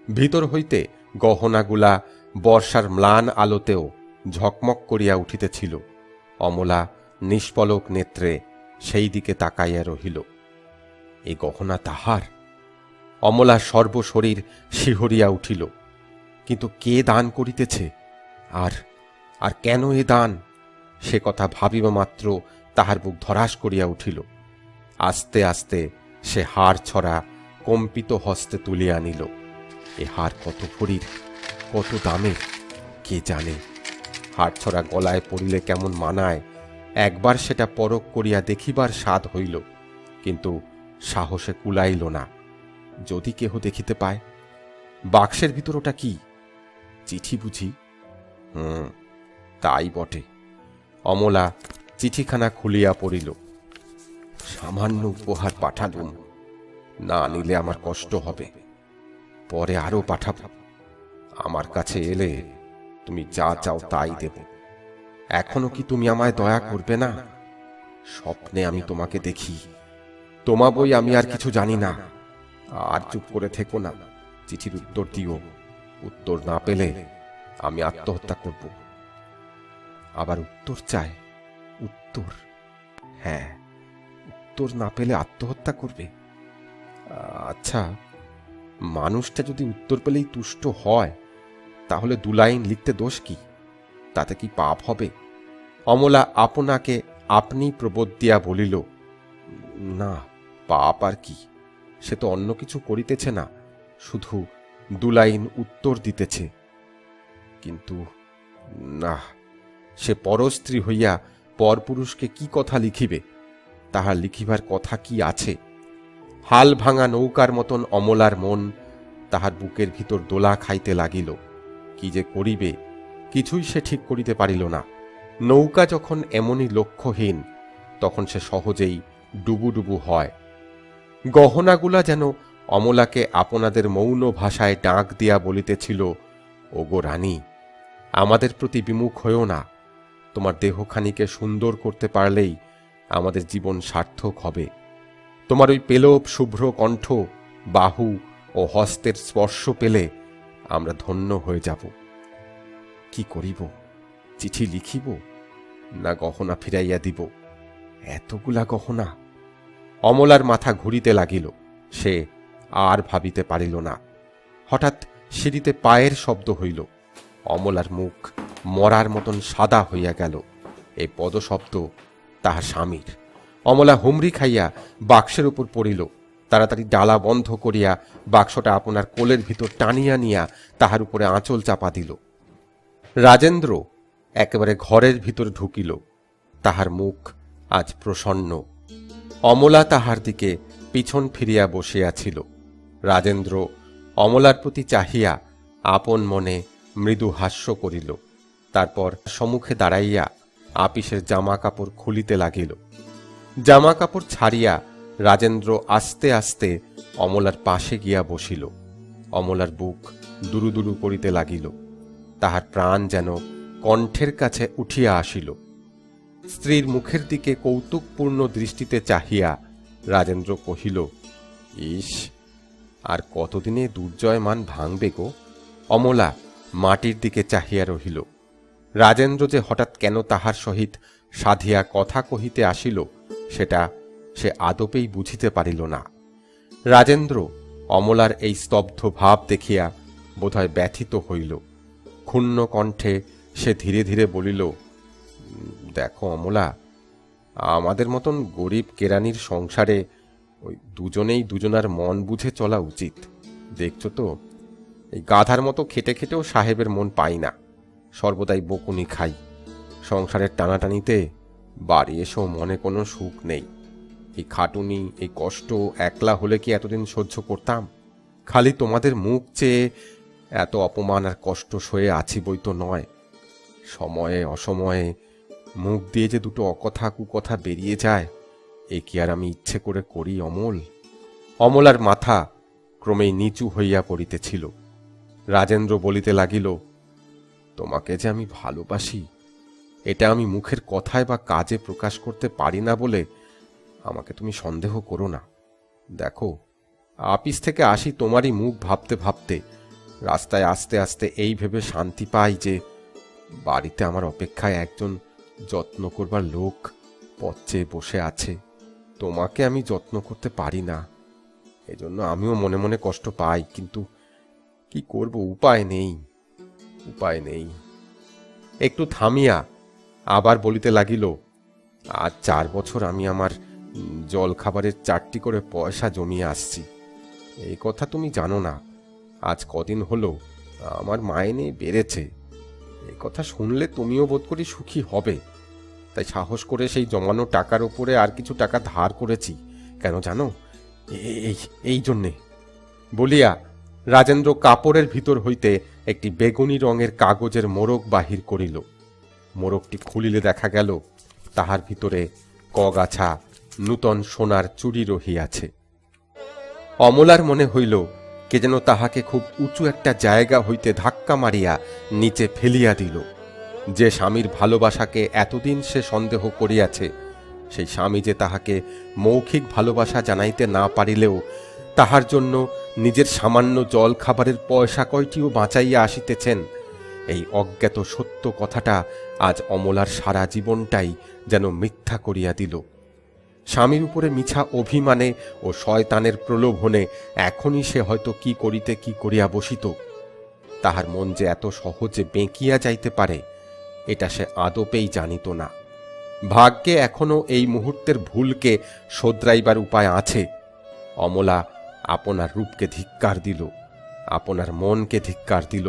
ভিতর হইতে গহনাগুলা বর্ষার ম্লান আলোতেও ঝকমক করিয়া উঠিতেছিল। অমলা নিষ্পলক নেত্রে সেই দিকে তাকাইয়া রহিল। এ গহনা তাহার? অমলার সর্বশরীর শিহরিয়া উঠিল। কিন্তু কে দান করিতেছে, আর আর কেন এ দান? সে কথা ভাবিবা মাত্র তাহার বুক ধরাস করিয়া উঠিল। আস্তে আস্তে সে হার ছড়া কম্পিত হস্তে তুলিয়া আনিল। এ হার কত ভরির, কত দামের কে জানে। হার ছড়া গলায় পড়িলে কেমন মানায়, একবার সেটা পরখ করিয়া দেখিবার স্বাদ হইল, কিন্তু সাহসে কুলাইল না। যদি কেহ দেখিতে পায়। বাক্সের ভিতর ওটা কি? চিঠি বুঝি? তাই বটে। অমলা চিঠিখানা খুলিয়া পড়িল। সামান্য উপহার পাঠালুম, না নিলে আমার কষ্ট হবে, পরে আরো পাঠাব। আমার কাছে এলে তুমি যা চাও তাই দেব। এখনো কি তুমি আমায় দয়া করবে না? স্বপ্নে আমি তোমাকে দেখি, তোমা বই আমি আর কিছু জানি না। আর চুপ করে থেকো না, চিঠির উত্তর দিও। উত্তর না পেলে আমি আত্মহত্যা করব। আবার উত্তর চায়? উত্তর? হ্যাঁ, উত্তর না পেলে আত্মহত্যা করবে। আচ্ছা, মানুষটা যদি উত্তর পেলেই তুষ্ট হয়, তাহলে 2 লাইন লিখতে দোষ কি? তাতে কি পাপ হবে? অমলা আপনাকে আপনি প্রবোধ দিয়া বলিল, না, পাপ আর কি, সে তো অন্য কিছু করিতেছে না, শুধু 2 লাইন উত্তর দিতেছে। কিন্তু না, সে পরস্ত্রী হইয়া পরপুরুষকে কি কথা লিখিবে? তাহার লিখিবার কথা কি আছে? হাল ভাঙা নৌকার মতন অমলার মন তাহার বুকের ভিতর দোলা খাইতে লাগিল। কি যে করিবে কিছুই সে ঠিক করিতে পারিল না। নৌকা যখন এমনই লক্ষ্যহীন, তখন সে সহজেই ডুবু ডুবু হয়। গহনাগুলা যেন অমলাকে আপনাদের মৌন ভাষায় ডাক দিয়া বলিতেছিল, ওগো রানী, আমাদের প্রতি বিমুখ হইও না। তোমার দেহখানিকে সুন্দর করতে পারলেই আমাদের জীবন সার্থক হবে। তোমার ওই পেলব শুভ্র কণ্ঠ, বাহু ও হস্তের স্পর্শ পেলে আমরা ধন্য হয়ে যাব। কি করিব? চিঠি লিখিব, না গহনা ফিরাইয়া দিব? এতগুলা গহনা! অমলার মাথা ঘুরিতে লাগিল। সে আর ভাবিতে পারিল না। হঠাৎ সিঁড়িতে পায়ের শব্দ হইল। অমলার মুখ মরার মতন সাদা হইয়া গেল। এই পদশব্দ তাহার স্বামীর। অমলা হুমড়ি খাইয়া বাক্সের উপর পড়িল। তাড়াতাড়ি ডালা বন্ধ করিয়া বাক্সটা আপনার কোলের ভিতর টানিয়া নিয়া তাহার উপরে আঁচল চাপা দিল। রাজেন্দ্র একেবারে ঘরের ভিতর ঢুকিল। তাহার মুখ আজ প্রসন্ন। অমলা তাহার দিকে পিছন ফিরিয়া বসিয়াছিল। রাজেন্দ্র অমলার প্রতি চাহিয়া আপন মনে মৃদু হাস্য করিল। তারপর সম্মুখে দাঁড়াইয়া আপিসের জামা কাপড় খুলিতে লাগিল। জামা কাপড় ছাড়িয়া রাজেন্দ্র আস্তে আস্তে অমলার পাশে গিয়া বসিল। অমলার বুক দুরু দুরু করিতে লাগিল। তাহার প্রাণ যেন কণ্ঠের কাছে উঠিয়া আসিল। স্ত্রীর মুখের দিকে কৌতুকপূর্ণ দৃষ্টিতে চাহিয়া রাজেন্দ্র কহিল, ইস, আর কতদিনে দুর্জয়মান ভাঙবে গো? অমলা মাটির দিকে চাহিয়া রহিল। রাজেন্দ্র যে হঠাৎ কেন তাহার সহিত সাধিয়া কথা কহিতে আসিল, সেটা সে আদপেই বুঝিতে পারিল না। রাজেন্দ্র অমলার এই স্তব্ধ ভাব দেখিয়া বোধহয় ব্যথিত হইল। ক্ষুণ্ণ কণ্ঠে সে ধীরে ধীরে বলিল, দেখো অমলা, আমাদের মতন গরিব কেরানির সংসারে ওই দুজনেই দুজনার মন বুঝে চলা উচিত। দেখছো তো, এই গাধার মতো খেটে খেটেও সাহেবের মন পাই না। সর্বদাই বকুনি খাই। সংসারের টানাটানিতে বাড়ি এসেও মনে কোনো সুখ নেই। এই খাটুনি, এই কষ্ট একলা হলে কি এতদিন সহ্য করতাম? খালি তোমাদের মুখ চেয়ে এত অপমান আর কষ্ট সয়ে আছি বই তো নয়। সময়ে অসময়ে মুখ দিয়ে যে দুটো অকথা কুকথা বেরিয়ে যায়, এ কি আর আমি ইচ্ছে করে করি অমল? অমলার মাথা ক্রমেই নিচু হইয়া পড়িতেছিল। রাজেন্দ্র বলিতে লাগিল, তোমাকে যে আমি ভালোবাসি, এটা আমি মুখের কথায় বা কাজে প্রকাশ করতে পারি না বলে আমাকে তুমি সন্দেহ করো না। দেখো, আপিস থেকে আসি তোমারই মুখ ভাবতে ভাবতে, রাস্তায় আস্তে আস্তে এই ভেবে শান্তি পাই যে বাড়িতে আমার অপেক্ষায় একজন যত্ন করবার লোক পথ চেয়ে বসে আছে। তোমাকে আমি যত্ন করতে পারি না, এজন্য আমিও মনে মনে কষ্ট পাই, কিন্তু কি করব, উপায় নেই, উপায় নেই। একটু থামিয়া আবার বলিতে লাগিল, আজ 4 বছর আমি আমার জল খাবারের 4টি করে পয়সা জমিয়ে আসছি। এই কথা তুমি জানো না, আজ কদিন হলো আমার মাইনে বেড়েছে। এই কথা শুনলে তুমিও বোধ করি সুখী হবে। তাই সাহস করে সেই জমানো টাকার উপরে আর কিছু টাকা ধার করেছি। কেন জানো? এই এই জন্যে বলিয়া রাজেন্দ্র কাপড়ের ভিতর হইতে একটি বেগুনি রঙের কাগজের মোড়ক বাহির করিল। মোড়কটি খুলিলে দেখা গেল তাহার ভিতরে কগাছা নূতন সোনার চুড়ি রহিয়াছে। অমলার মনে হইল কে যেন তাহাকে খুব উঁচু একটা জায়গা হইতে ধাক্কা মারিয়া নিচে ফেলিয়া দিল। যে স্বামীর ভালোবাসাকে এতদিন সে সন্দেহ করিয়াছে, সেই স্বামী যে তাহাকে মৌখিক ভালোবাসা জানাইতে না পারিলেও তাহার জন্য নিজের সামান্য জল খাবারের পয়সা কয়টিও বাঁচাইয়া আসিতেছেন, এই অজ্ঞাত সত্য কথাটা আজ অমলার সারা জীবনটাই যেন মিথ্যা করিয়া দিল। স্বামীর উপরে মিছা অভিমানে ও শয়তানের প্রলোভনে এখনই সে হয়তো কি করিতে কি করিয়া বসিত। তাহার মন যে এত সহজে বেঁকিয়া যাইতে পারে এটা সে আদপেই জানিত না। ভাগ্যে এখনো এই মুহূর্তের ভুলকে শোধরাইবার উপায় আছে। অমলা আপনার রূপকে ধিক্কার দিল, আপনার মনকে ধিক্কার দিল,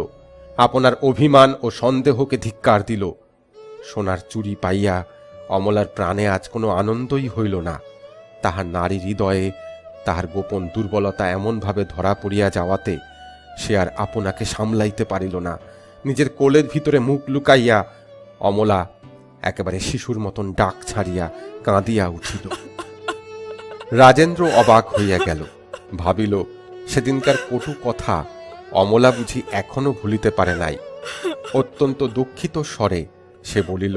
আপনার অভিমান ও সন্দেহকে ধিক্কার দিল। সোনার চুরি পাইয়া অমলার প্রাণে আজ কোনো আনন্দই হইল না। তাহার নারী হৃদয়ে তাহার গোপন দুর্বলতা এমনভাবে ধরা পড়িয়া যাওয়াতে সে আর আপনাকে সামলাইতে পারিল না। নিজের কোলের ভিতরে মুখ লুকাইয়া অমলা একেবারে শিশুর মতন ডাক ছাড়িয়া কাঁদিয়া উঠিল। রাজেন্দ্র অবাক হইয়া গেল, ভাবিল সেদিনকার কটু কথা অমলা বুঝি এখনো ভুলিতে পারে নাই। অত্যন্ত দুঃখিত স্বরে সে বলিল,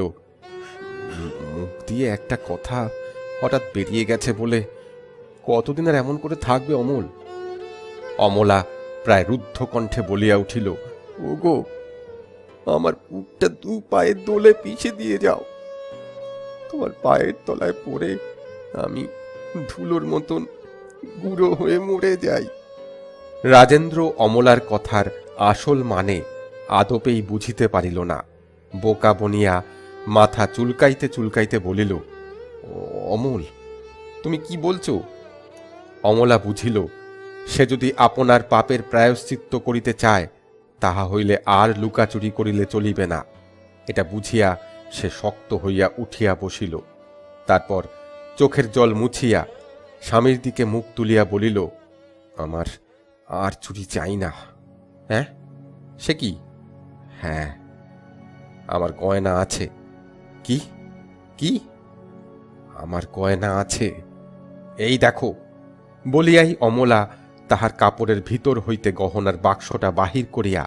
মুখ দিয়ে একটা কথা হঠাৎ বেরিয়ে গেছে বলে কতদিন আর এমন করে থাকবে অমল? অমলা প্রায় রুদ্ধ কণ্ঠে বলিয়া উঠিল, ওগো, আমার বুকটা 2 পায়ের দোলে পিষে দিয়ে যাও। তোমার পায়ের তলায় পড়ে আমি ধুলোর মতন গুঁড়ো হয়ে মরে যাই। রাজেন্দ্র অমলার কথার আসল মানে আদপেই বুঝিতে পারিল না। বোকা বনিয়া মাথা চুলকাইতে চুলকাইতে বলিল, অমল, তুমি কি বলছো? অমলা বুঝিল সে যদি আপনার পাপের প্রায়শ্চিত্ত করিতে চায় তাহা হইলে আর লুকাচুরি করিলে চলিবে না। এটা বুঝিয়া সে শক্ত হইয়া উঠিয়া বসিল। তারপর চোখের জল মুছিয়া স্বামীর দিকে মুখ তুলিয়া বলিল, আমার আর চুরি চাই না। হ্যাঁ, সে কি? হ্যাঁ, আমার গয়না আছে। কি কি? আমার গয়না আছে, এই দেখো। বলিয়াই অমলা তাহার কাপড়ের ভিতর হইতে গহনার বাক্সটা বাহির করিয়া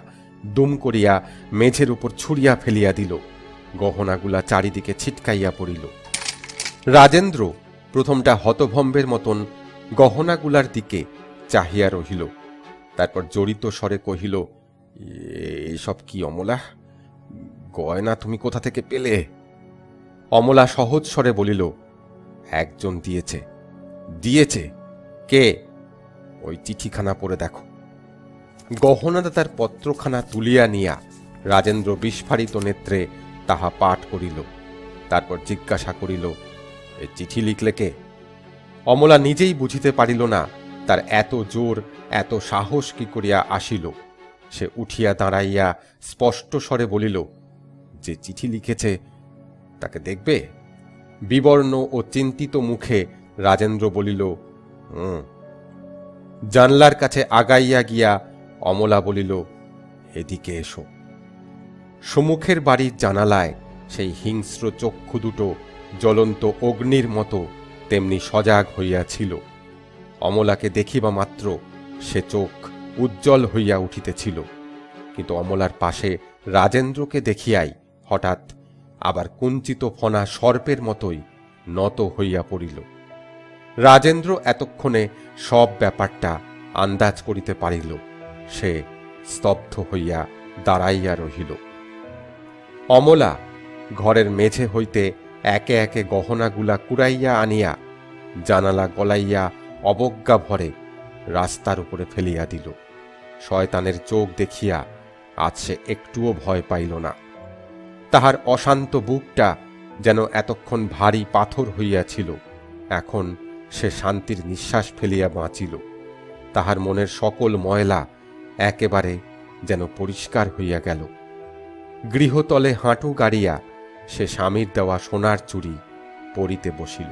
দুম করিয়া মেঝের উপর ছুড়িয়া ফেলিয়া দিল। গহনাগুলা চারিদিকে ছিটকাইয়া পড়িল। রাজেন্দ্র প্রথমটা হতভম্বের মতন গহনাগুলার দিকে চাহিয়া রহিল। তারপর জড়িত স্বরে কহিল, এসব কি অমলা? গয়না তুমি কোথা থেকে পেলে? অমলা সহজ স্বরে বলিল, একজন দিয়েছে। দিয়েছে? কে? ওই চিঠিখানা পড়ে দেখো। গহনাদাতার পত্রখানা তুলিয়া নিয়া রাজেন্দ্র বিস্ফারিত নেত্রে তাহা পাঠ করিল। তারপর জিজ্ঞাসা করিল, এ চিঠি লিখলে কে? অমলা নিজেই বুঝিতে পারিল না তার এত জোর, এত সাহস কি করিয়া আসিল। সে উঠিয়া দাঁড়াইয়া স্পষ্ট স্বরে বলিল, যে চিঠি লিখেছে তাকে দেখবে? বিবর্ণ ও চিন্তিত মুখে রাজেন্দ্র বলিল, জানলার কাছে আগাইয়া গিয়া অমলা বলিল, এদিকে এসো। সম্মুখের বাড়ির জানালায় সেই হিংস্র চক্ষু দুটো জ্বলন্ত অগ্নির মতো তেমনি সজাগ হইয়াছিল। অমলাকে দেখিবা মাত্র সে চোখ উজ্জ্বল হইয়া উঠিতেছিল, কিন্তু অমলার পাশে রাজেন্দ্রকে দেখিয়াই হঠাৎ আবার কুঞ্চিত ফনা সর্পের মতোই নত হইয়া পড়িল। রাজেন্দ্র এতক্ষণে সব ব্যাপারটা আন্দাজ করিতে পারিল। সে স্তব্ধ হইয়া দাঁড়াইয়া রহিল। অমলা ঘরের মেঝে হইতে একে একে গহনাগুলা কুড়াইয়া আনিয়া জানালা গলাইয়া অবজ্ঞা ভরে রাস্তার উপরে ফেলিয়া দিল। শয়তানের চোখ দেখিয়া আজ সে একটুও ভয় পাইল না। তাহার অশান্ত বুকটা যেন এতক্ষণ ভারী পাথর হইয়াছিল, এখন সে শান্তির নিঃশ্বাস ফেলিয়া বাঁচিল। তাহার মনের সকল ময়লা একেবারে যেন পরিষ্কার হইয়া গেল। গৃহতলে হাঁটু গাড়িয়া সে স্বামীর দেওয়া সোনার চুড়ি পরিতে বসিল।